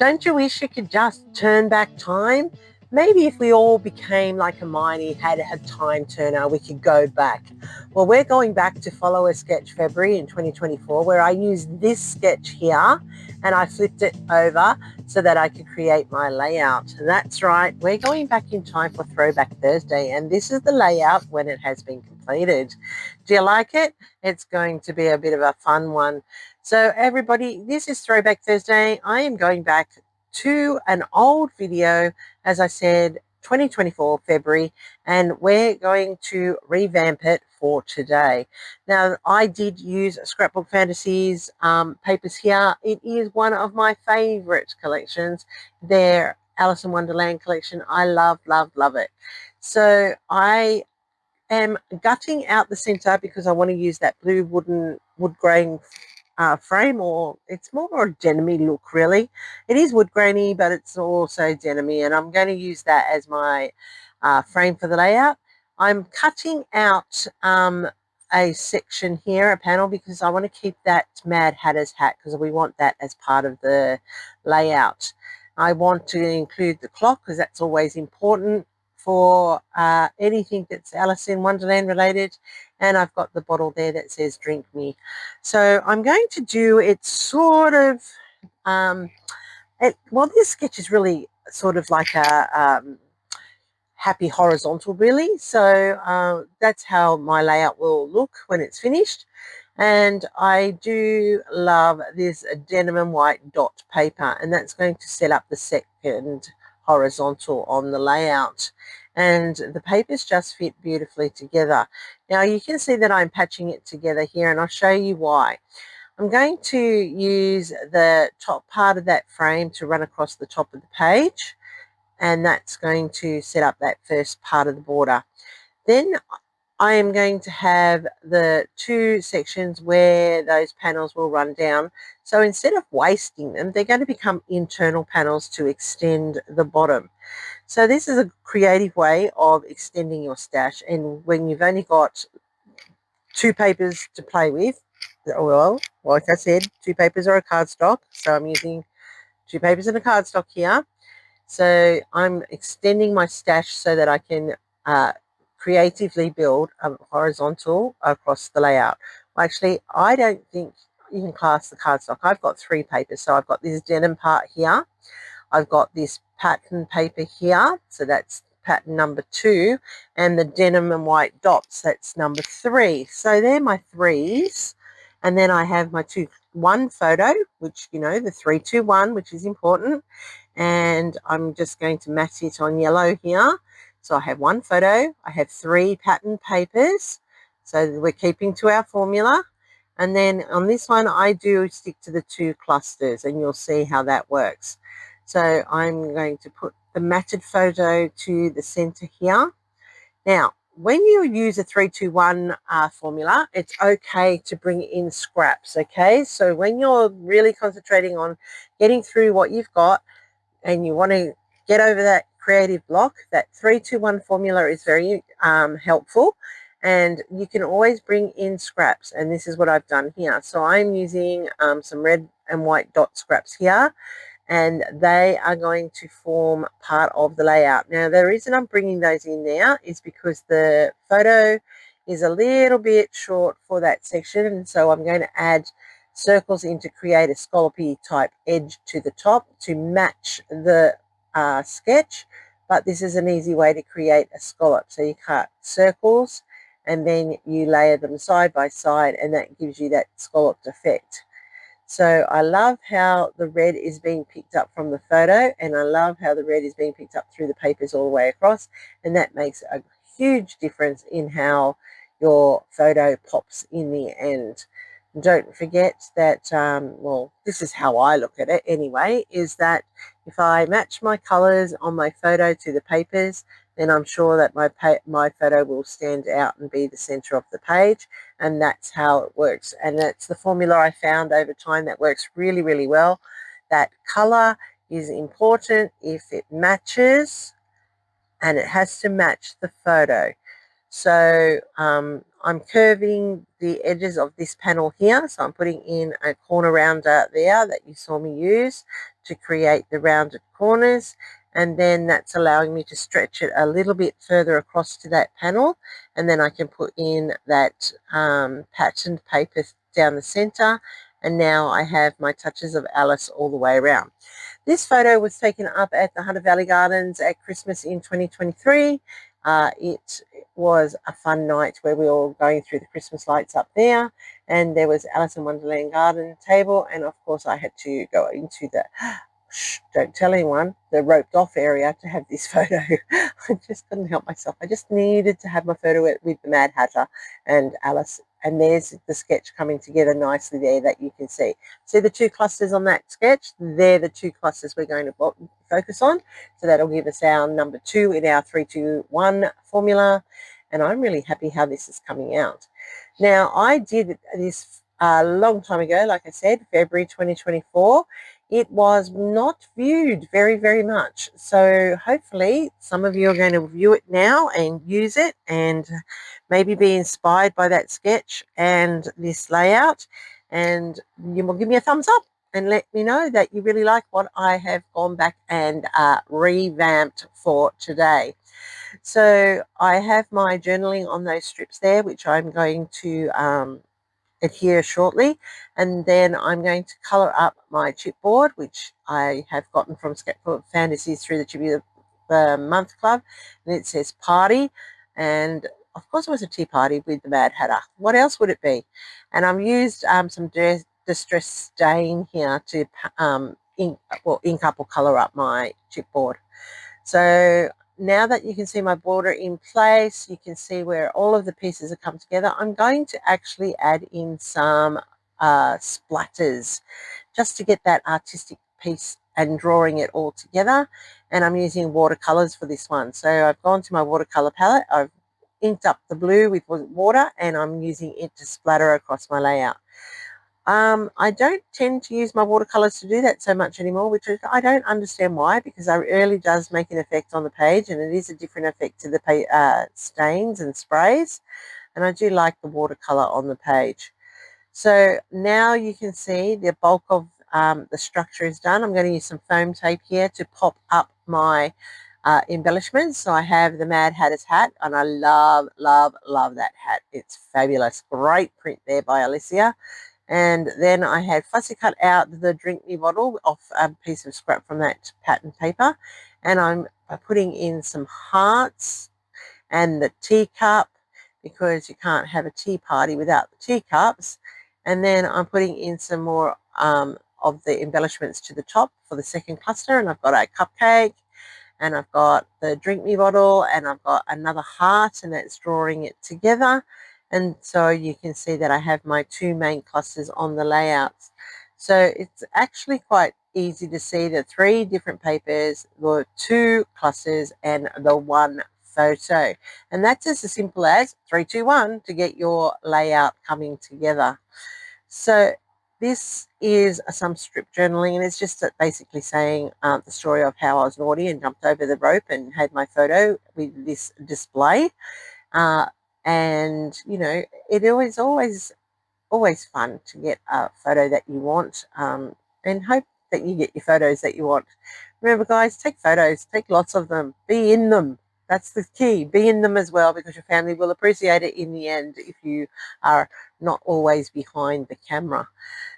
Don't you wish you could just turn back time? Maybe if we all became like Hermione, had a time turner, we could go back. Well, we're going back to follow a sketch February in 2024 where I used this sketch here and I flipped it over so that I could create my layout. That's right, we're going back in time for Throwback Thursday, and this is the layout when it has been completed. Do you like it? It's going to be a bit of a fun one. So everybody, this is Throwback Thursday. I am going back to an old video, as I said, 2024 February, and we're going to revamp it for today. Now, I did use Scrapbook Fantasies papers here. It is one of my favorite collections. Their Alice in Wonderland collection. I love, love, love it. So I am gutting out the center because I want to use that blue wood grain frame, or it's more a denim-y look really. It is wood grainy, but it's also denim-y, and I'm going to use that as my frame for the layout. I'm cutting out a section here, a panel, because I want to keep that Mad Hatter's hat because we want that as part of the layout. I want to include the clock because that's always important for anything that's Alice in Wonderland related, and I've got the bottle there that says drink me. So I'm going to do it sort of well, this sketch is really sort of like a happy horizontal really, so that's how my layout will look when it's finished. And I do love this denim and white dot paper, and that's going to set up the second horizontal on the layout, and the papers just fit beautifully together. Now you can see that I'm patching it together here, and I'll show you why. I'm going to use the top part of that frame to run across the top of the page, and that's going to set up that first part of the border. Then I am going to have the two sections where those panels will run down. So instead of wasting them, they're going to become internal panels to extend the bottom. So this is a creative way of extending your stash, and when you've only got two papers to play with, well, like I said, two papers or a cardstock, so I'm using two papers and a cardstock here. So I'm extending my stash so that I can creatively build a horizontal across the layout. Well, actually, I don't think you can class the cardstock. I've got three papers. So I've got this denim part here. I've got this pattern paper here. So that's pattern number 2. And the denim and white dots, that's number 3. So they're my threes. And then I have my 2-1 photo, which, you know, the 3-2-1, which is important. And I'm just going to match it on yellow here. So I have one photo, I have 3 pattern papers, so we're keeping to our formula. And then on this one, I do stick to the 2 clusters, and you'll see how that works. So I'm going to put the matted photo to the center here. Now, when you use a 3-2-1 formula, it's okay to bring in scraps, okay? So when you're really concentrating on getting through what you've got, and you want to get over that creative block, that 3-2-1 formula is very helpful, and you can always bring in scraps, and this is what I've done here. So I'm using some red and white dot scraps here, and they are going to form part of the layout. Now the reason I'm bringing those in now is because the photo is a little bit short for that section, and so I'm going to add circles in to create a scallopy type edge to the top to match the sketch, but this is an easy way to create a scallop. So you cut circles and then you layer them side by side, and that gives you that scalloped effect. So I love how the red is being picked up from the photo, and I love how the red is being picked up through the papers all the way across, and that makes a huge difference in how your photo pops in the end. Don't forget that, well, this is how I look at it anyway, is that if I match my colours on my photo to the papers, then I'm sure that my photo will stand out and be the centre of the page, and that's how it works. And that's the formula I found over time that works really, really well. That colour is important if it matches, and it has to match the photo. So I'm curving the edges of this panel here. So I'm putting in a corner rounder there that you saw me use to create the rounded corners. And then that's allowing me to stretch it a little bit further across to that panel. And then I can put in that patterned paper down the center. And now I have my touches of Alice all the way around. This photo was taken up at the Hunter Valley Gardens at Christmas in 2023. It was a fun night where we were all going through the Christmas lights up there, and there was Alice in Wonderland garden table, and of course I had to go into the don't tell anyone, the roped off area to have this photo. I just couldn't help myself. I just needed to have my photo with the Mad Hatter and Alice. And there's the sketch coming together nicely there that you can see. See the two clusters on that sketch? They're the two clusters we're going to focus on. So that'll give us our number 2 in our 3-2-1 formula. And I'm really happy how this is coming out. Now, I did this a long time ago, like I said, February 2024. It was not viewed very, very much. So hopefully some of you are going to view it now and use it and maybe be inspired by that sketch and this layout. And you will give me a thumbs up and let me know that you really like what I have gone back and revamped for today. So I have my journaling on those strips there, which I'm going to adhere shortly, and then I'm going to colour up my chipboard, which I have gotten from Scrapbook Fantasies through the Tribute of the Month Club, and it says party, and of course it was a tea party with the Mad Hatter. What else would it be? And I've used some distress stain here to ink up or colour up my chipboard. So now that you can see my border in place, you can see where all of the pieces have come together. I'm going to actually add in some splatters just to get that artistic piece and drawing it all together. And I'm using watercolors for this one. So I've gone to my watercolor palette. I've inked up the blue with water and I'm using it to splatter across my layout. I don't tend to use my watercolors to do that so much anymore, which I don't understand why, because it really does make an effect on the page, and it is a different effect to the stains and sprays, and I do like the watercolor on the page. So now you can see the bulk of the structure is done. I'm going to use some foam tape here to pop up my embellishments. So I have the Mad Hatter's hat, and I love, love, love that hat. It's fabulous. Great print there by Alicia. And then I had fussy cut out the drink me bottle off a piece of scrap from that pattern paper. And I'm putting in some hearts and the teacup, because you can't have a tea party without the teacups. And then I'm putting in some more of the embellishments to the top for the second cluster. And I've got a cupcake, and I've got the drink me bottle, and I've got another heart, and that's drawing it together. And so you can see that I have my 2 main clusters on the layouts. So it's actually quite easy to see the 3 different papers, the 2 clusters, and the 1 photo. And that's just as simple as 3, 2, 1 to get your layout coming together. So this is some strip journaling, and it's just basically saying the story of how I was naughty and jumped over the rope and had my photo with this display. And you know, it is always fun to get a photo that you want, and hope that you get your photos that you want. Remember, guys, take photos, take lots of them, be in them. That's the key. Be in them as well, because your family will appreciate it in the end if you are not always behind the camera.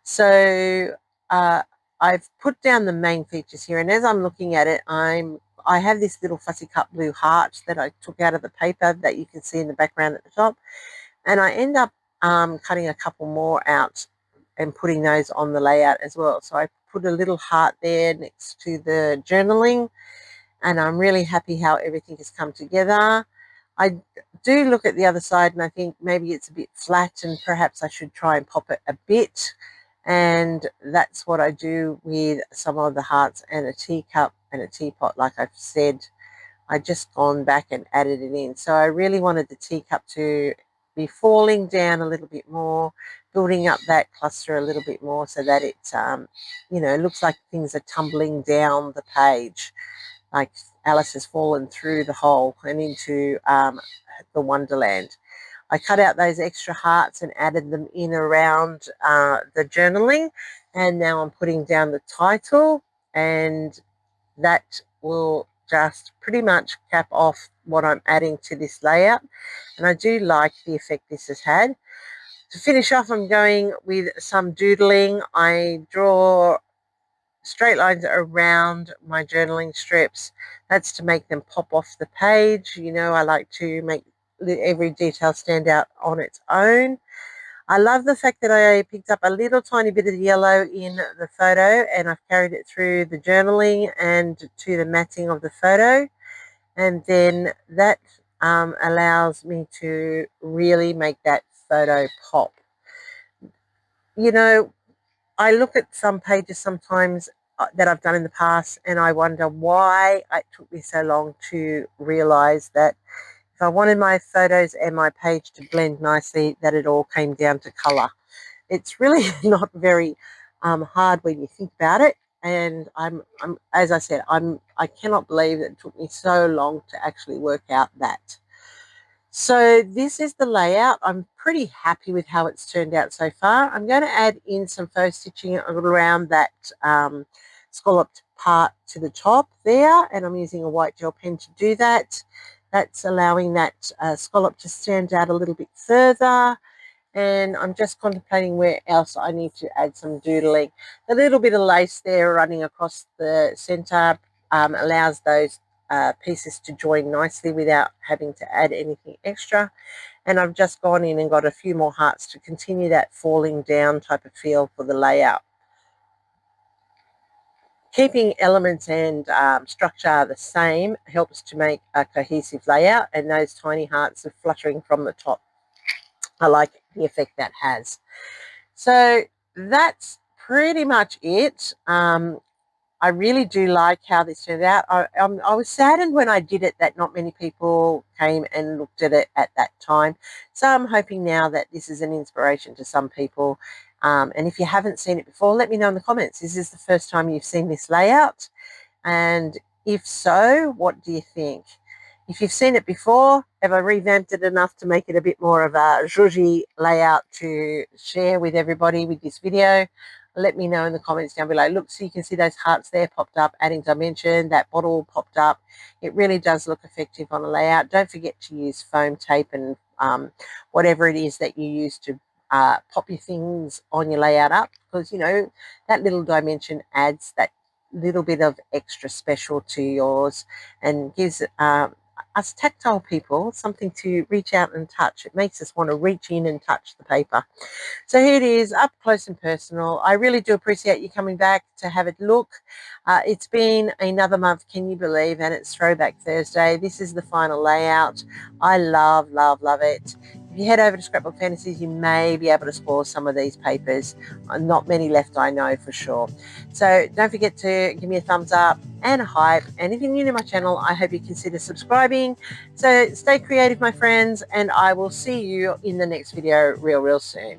So I've put down the main features here, and as I'm looking at it, I have this little fussy cut blue heart that I took out of the paper that you can see in the background at the top, and I end up cutting a couple more out and putting those on the layout as well. So I put a little heart there next to the journaling, and I'm really happy how everything has come together. I do look at the other side and I think maybe it's a bit flat and perhaps I should try and pop it a bit, and that's what I do with some of the hearts and a teacup and a teapot. Like I've said, I just gone back and added it in. So I really wanted the teacup to be falling down a little bit more, building up that cluster a little bit more, so that it, you know, looks like things are tumbling down the page. Like Alice has fallen through the hole and into the Wonderland. I cut out those extra hearts and added them in around the journaling, and now I'm putting down the title, and that will just pretty much cap off what I'm adding to this layout, and I do like the effect this has had. To finish off, I'm going with some doodling. I draw straight lines around my journaling strips. That's to make them pop off the page. You know, I like to make every detail stand out on its own. I love the fact that I picked up a little tiny bit of yellow in the photo, and I've carried it through the journaling and to the matting of the photo, and then that allows me to really make that photo pop. You know, I look at some pages sometimes that I've done in the past, and I wonder why it took me so long to realize that if I wanted my photos and my page to blend nicely, that it all came down to color. It's really not very hard when you think about it. And I'm as I said, I cannot believe that it took me so long to actually work out that. So this is the layout. I'm pretty happy with how it's turned out so far. I'm going to add in some faux stitching around that scalloped part to the top there, and I'm using a white gel pen to do that. That's allowing that scallop to stand out a little bit further, and I'm just contemplating where else I need to add some doodling. A little bit of lace there running across the center allows those pieces to join nicely without having to add anything extra. And I've just gone in and got a few more hearts to continue that falling down type of feel for the layout. Keeping elements and structure the same helps to make a cohesive layout, and those tiny hearts are fluttering from the top. I like the effect that has. So that's pretty much it. I really do like how this turned out. I was saddened when I did it that not many people came and looked at it at that time. So I'm hoping now that this is an inspiration to some people. And if you haven't seen it before, let me know in the comments. Is this the first time you've seen this layout? And if so, what do you think? If you've seen it before, have I revamped it enough to make it a bit more of a zhuzhy layout to share with everybody with this video? Let me know in the comments down below. Look, so you can see those hearts there popped up, adding dimension. That bottle popped up. It really does look effective on a layout. Don't forget to use foam tape and whatever it is that you use to pop your things on your layout up, because, you know, that little dimension adds that little bit of extra special to yours and gives us tactile people something to reach out and touch. It makes us want to reach in and touch the paper. So here it is, up close and personal. I really do appreciate you coming back to have a look. It's been another month, can you believe, and it's Throwback Thursday. This is the final layout. I love, love, love it. If you head over to Scrapbook Fantasies, you may be able to score some of these papers. Not many left, I know for sure. So don't forget to give me a thumbs up and a hype. And if you're new to my channel, I hope you consider subscribing. So stay creative, my friends, and I will see you in the next video real soon.